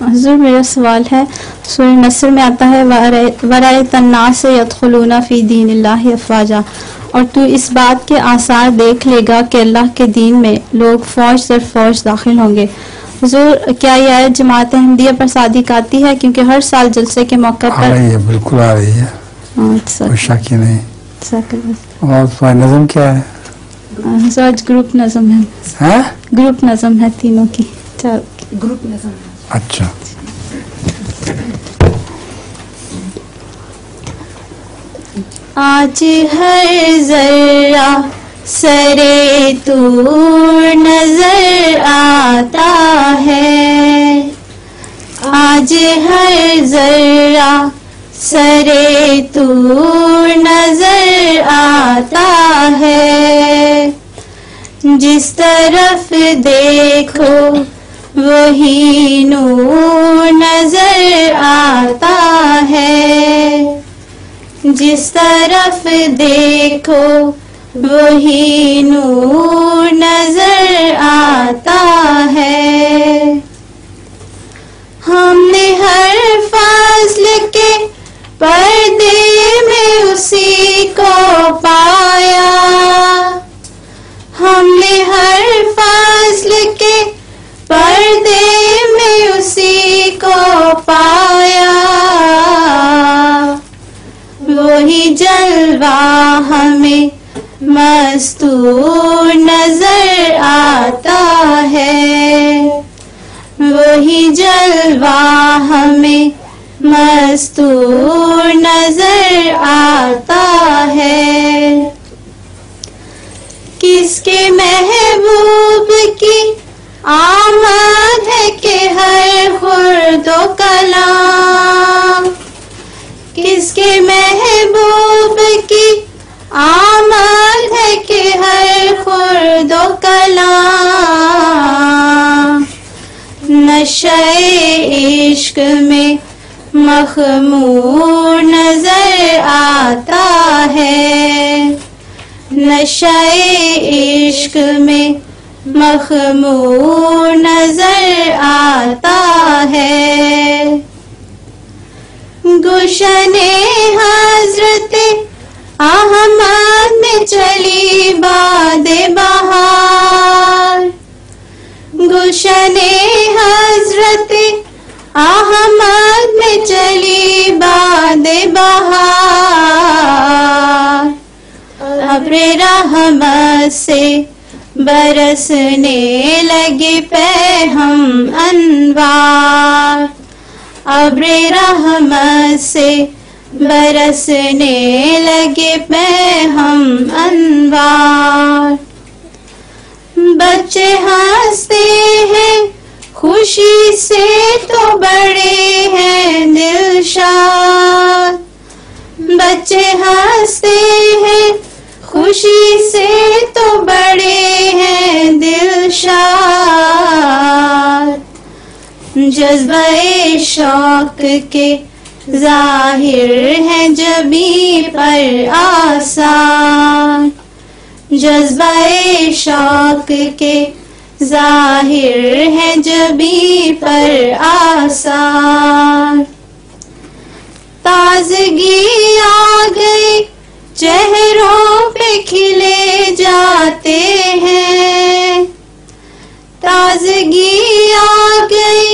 حضور میرا سوال ہے، سورہ نصر میں آتا ہے وَرَأَيْتَ النَّاسَ يَدْخُلُونَ فِي دِینِ اللَّهِ أَفْوَاجًا، اور تو اس بات کے آثار دیکھ لے گا کہ اللہ کے دین میں لوگ فوج در فوج داخل ہوں گے۔ حضور کیا یہ آیت جماعت احمدیہ پر صادق آتی ہے؟ کیونکہ ہر سال جلسے کے موقع پر آ رہی ہے، بالکل آ رہی ہے، کوئی شک ہی نہیں۔ اور تمہارا نظم کیا ہے؟ آج گروپ نظم ہے، گروپ نظم ہے تینوں کی، گروپ نظم ہے۔ اچھا، آج ہر ذرہ سرے طور نظر آتا ہے، آج ہر ذرہ سرے طور نظر آتا ہے، جس طرف دیکھو وہی نور نظر آتا ہے، جس طرف دیکھو وہی نور نظر آتا ہے۔ ہم نے ہر فضل کے پردے میں اسی کو پایا، ہم نے ہر فضل کے پردے میں اسی کو پایا، وہی جلوہ ہمیں مستور نظر آتا ہے، وہی جلوہ ہمیں مستور نظر آتا ہے۔ کس کے محبوب کی آمد ہے کہ ہر خرد و کلام، کس کے محبوب کی آمد ہے کہ ہر خرد و کلام، نشہ عشق میں مخمور نظر آتا ہے، نشہ عشق میں مخمور نظر آتا ہے۔ گلشن حضرت احمد میں چلی باد بہار، گلشن حضرت احمد میں چلی باد بہار، ابر رحمت سے برسنے لگے پیہم انوار، ابر رحمت سے برسنے لگے پیہم انوار، بچے ہنستے ہیں خوشی سے تو بڑے ہیں دلشاد، بچے ہنستے ہیں خوشی سے تو بڑے ہیں دلشاد، جذبہ شوق کے ظاہر ہے جبیں پر آثار، جذبہ شوق کے ظاہر ہے جبیں پر آثار، تازگی آ گئی چہروں پہ کھلے جاتے ہیں، تازگی آ گئی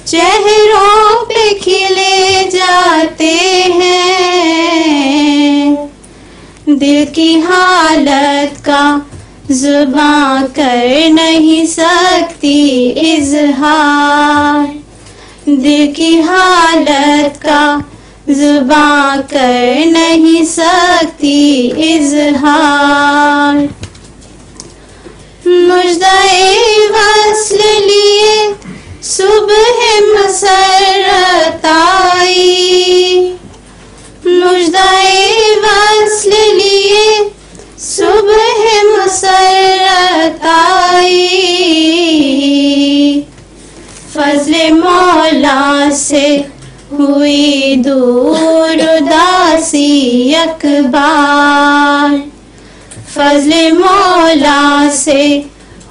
چہروں پہ کھلے جاتے ہیں، دل کی حالت کا زباں کر نہیں سکتی اظہار، دل کی حالت کا زباں کر نہیں سکتی اظہار، مژدہ وصل لیے صبح مسرت آئی، مژدہ وصل لیے صبح مسرت آئی، فضل مولا سے ہوئی دور اداسی اکبار، فضل مولا سے